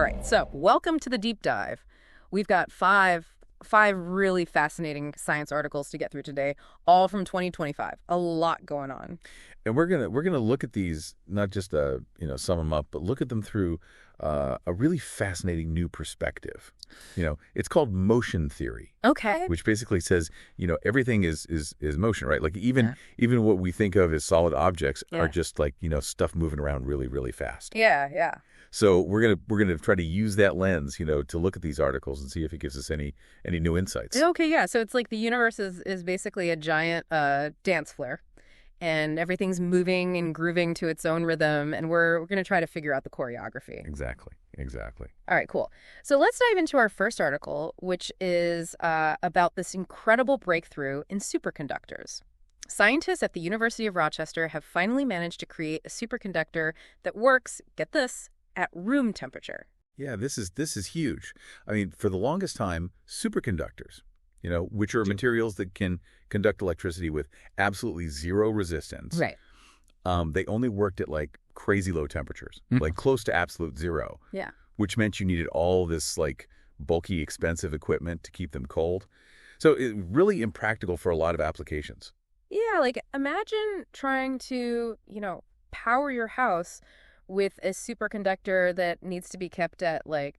All right, so welcome to the deep dive. We've got five really fascinating science articles to get through today, all from 2025. A lot going on. And we're gonna look at these, not just sum them up, but look at them through a really fascinating new perspective. It's called motion theory. Okay. Which basically says everything is motion, right? Like even Yeah. even what we think of as solid objects Yeah. are just like stuff moving around really, really fast. Yeah. So we're gonna try to use that lens to look at these articles and see if it gives us any new insights. Okay, yeah. So it's like the universe is basically a giant dance floor, and everything's moving and grooving to its own rhythm, and we're going to try to figure out the choreography. Exactly. All right, cool. So let's dive into our first article, which is about this incredible breakthrough in superconductors. Scientists at the University of Rochester have finally managed to create a superconductor that works, get this, at room temperature. Yeah, this is huge. I mean, for the longest time, superconductors, which are materials that can conduct electricity with absolutely zero resistance. Right. They only worked at like crazy low temperatures, like close to absolute zero. Yeah. Which meant you needed all this like bulky, expensive equipment to keep them cold. So it really impractical for a lot of applications. Yeah, like imagine trying to, power your house with a superconductor that needs to be kept at like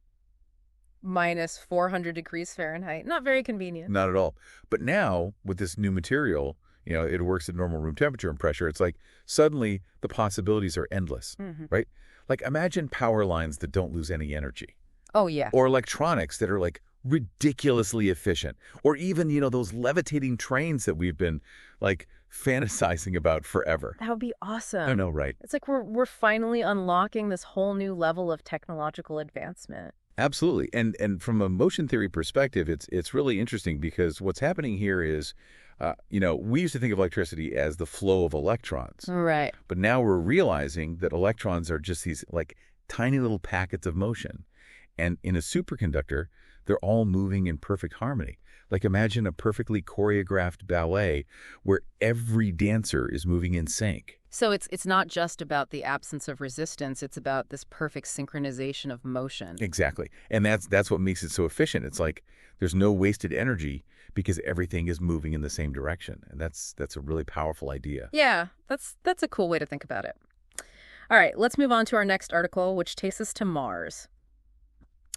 minus 400 degrees Fahrenheit. Not very convenient. Not at all. But now with this new material, it works at normal room temperature and pressure. It's like suddenly the possibilities are endless, right? Like imagine power lines that don't lose any energy. Oh, yeah. Or electronics that are like ridiculously efficient. Or even, those levitating trains that we've been like fantasizing about forever. That would be awesome. I know, right? It's like we're finally unlocking this whole new level of technological advancement. Absolutely. And from a motion theory perspective, it's really interesting because what's happening here is, we used to think of electricity as the flow of electrons. Right. But now we're realizing that electrons are just these like tiny little packets of motion. And in a superconductor, they're all moving in perfect harmony. Like imagine a perfectly choreographed ballet where every dancer is moving in sync. So it's not just about the absence of resistance, it's about this perfect synchronization of motion. Exactly. And that's what makes it so efficient. It's like there's no wasted energy because everything is moving in the same direction. And that's a really powerful idea. Yeah, that's a cool way to think about it. All right, let's move on to our next article, which takes us to Mars.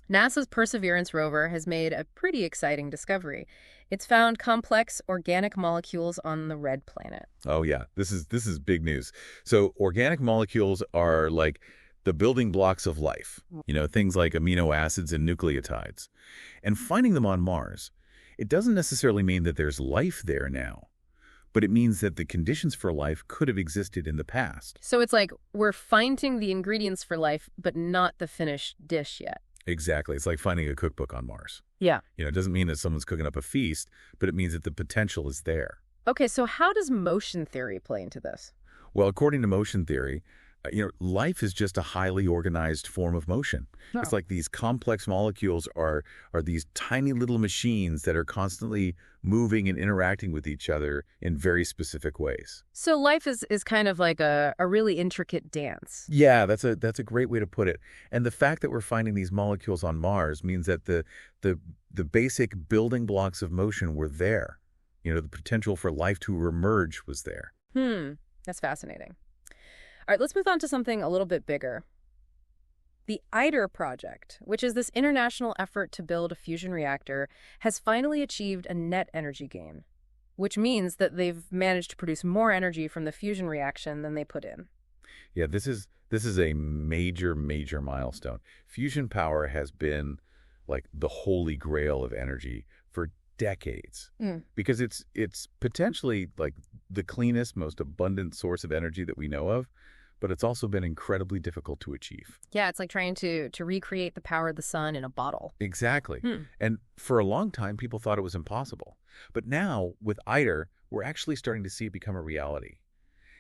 NASA's Perseverance rover has made a pretty exciting discovery. It's found complex organic molecules on the red planet. Oh yeah, this is big news. So organic molecules are like the building blocks of life. Things like amino acids and nucleotides. And finding them on Mars, it doesn't necessarily mean that there's life there now, but it means that the conditions for life could have existed in the past. So it's like we're finding the ingredients for life, but not the finished dish yet. Exactly. It's like finding a cookbook on Mars. Yeah. It doesn't mean that someone's cooking up a feast, but it means that the potential is there. Okay, so how does motion theory play into this? Well, according to motion theory, life is just a highly organized form of motion. Oh. It's like these complex molecules are these tiny little machines that are constantly moving and interacting with each other in very specific ways. So life is kind of like a really intricate dance. Yeah, that's a great way to put it. And the fact that we're finding these molecules on Mars means that the basic building blocks of motion were there. The potential for life to emerge was there. That's fascinating. All right, let's move on to something a little bit bigger. The ITER project, which is this international effort to build a fusion reactor, has finally achieved a net energy gain, which means that they've managed to produce more energy from the fusion reaction than they put in. Yeah, this is a major milestone. Fusion power has been like the holy grail of energy for decades because it's potentially like the cleanest, most abundant source of energy that we know of, but it's also been incredibly difficult to achieve. Yeah, it's like trying to recreate the power of the sun in a bottle. Exactly. And for a long time, people thought it was impossible. But now, with ITER, we're actually starting to see it become a reality.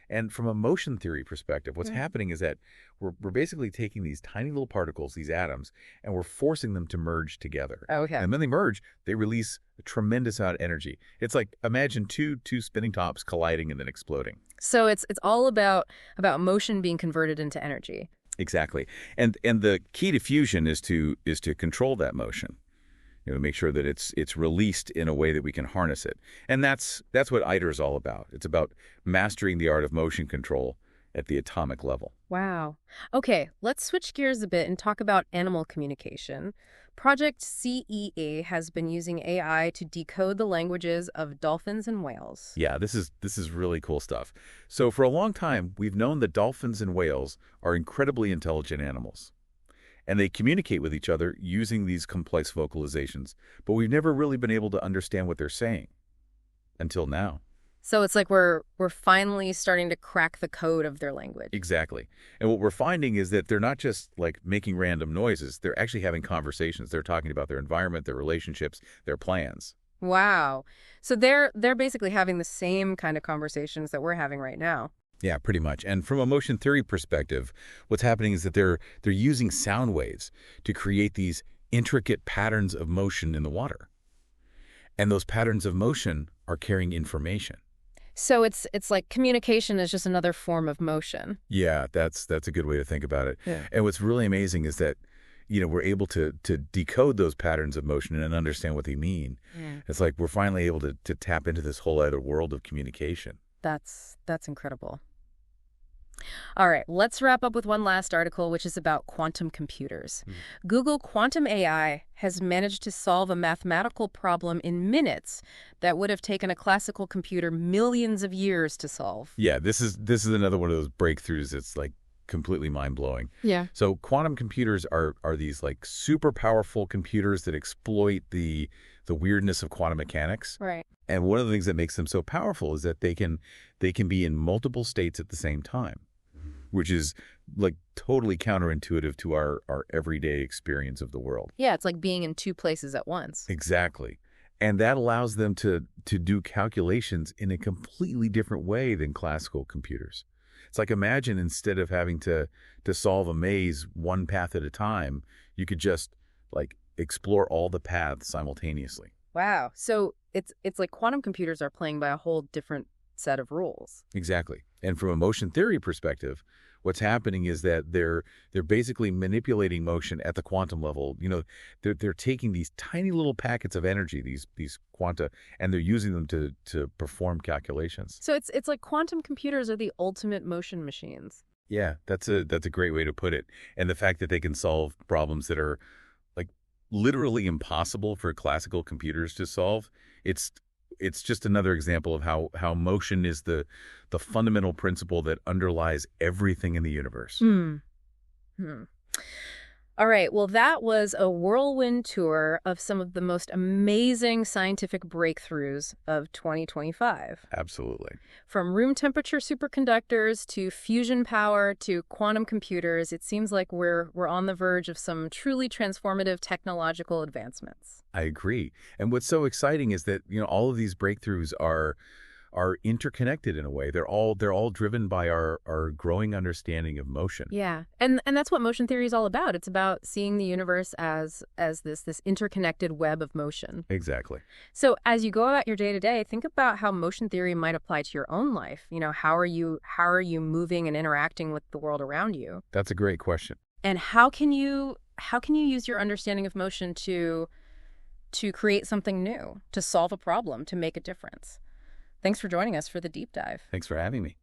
And from a motion theory perspective, what's happening is that we're basically taking these tiny little particles, these atoms, and we're forcing them to merge together. Okay. And when they merge, they release a tremendous amount of energy. It's like imagine two spinning tops colliding and then exploding. So it's all about motion being converted into energy. Exactly. And the key to fusion is to control that motion. Make sure that it's released in a way that we can harness it. And that's what ITER is all about. It's about mastering the art of motion control at the atomic level. Wow. Okay, let's switch gears a bit and talk about animal communication. Project CEA has been using AI to decode the languages of dolphins and whales. Yeah, this is really cool stuff. So for a long time, we've known that dolphins and whales are incredibly intelligent animals. And they communicate with each other using these complex vocalizations, but we've never really been able to understand what they're saying until now. So it's like we're finally starting to crack the code of their language. Exactly. And what we're finding is that they're not just like making random noises, they're actually having conversations. They're talking about their environment, their relationships, their plans. Wow. So they're basically having the same kind of conversations that we're having right now. Yeah, pretty much. And from a motion theory perspective, what's happening is that they're using sound waves to create these intricate patterns of motion in the water. And those patterns of motion are carrying information. So it's like communication is just another form of motion. Yeah, that's a good way to think about it. Yeah. And what's really amazing is that we're able to decode those patterns of motion and understand what they mean. Yeah. It's like we're finally able to tap into this whole other world of communication. That's incredible. All right, let's wrap up with one last article, which is about quantum computers. Google Quantum AI has managed to solve a mathematical problem in minutes that would have taken a classical computer millions of years to solve. Yeah, this is another one of those breakthroughs that's like completely mind-blowing. Yeah. So quantum computers are these like super powerful computers that exploit the weirdness of quantum mechanics. Right. And one of the things that makes them so powerful is that they can be in multiple states at the same time, which is like totally counterintuitive to our everyday experience of the world. Yeah, it's like being in two places at once. Exactly. And that allows them to do calculations in a completely different way than classical computers. It's like, imagine instead of having to solve a maze one path at a time, you could just like explore all the paths simultaneously. Wow. So it's like quantum computers are playing by a whole different set of rules. Exactly. And from a motion theory perspective, what's happening is that they're basically manipulating motion at the quantum level. They're taking these tiny little packets of energy, these quanta, and they're using them to perform calculations. So it's like quantum computers are the ultimate motion machines. Yeah, that's a great way to put it. And the fact that they can solve problems that are like literally impossible for classical computers to solve, it's just another example of how motion is the fundamental principle that underlies everything in the universe. All right, well, that was a whirlwind tour of some of the most amazing scientific breakthroughs of 2025. Absolutely. From room temperature superconductors to fusion power to quantum computers, it seems like we're on the verge of some truly transformative technological advancements. I agree. And what's so exciting is that, all of these breakthroughs are interconnected in a way. They're all driven by our growing understanding of motion. Yeah. And that's what motion theory is all about. It's about seeing the universe as this interconnected web of motion. Exactly. So as you go about your day-to-day, think about how motion theory might apply to your own life. How are you moving and interacting with the world around you? That's a great question. And how can you use your understanding of motion to create something new, to solve a problem, to make a difference? Thanks for joining us for the deep dive. Thanks for having me.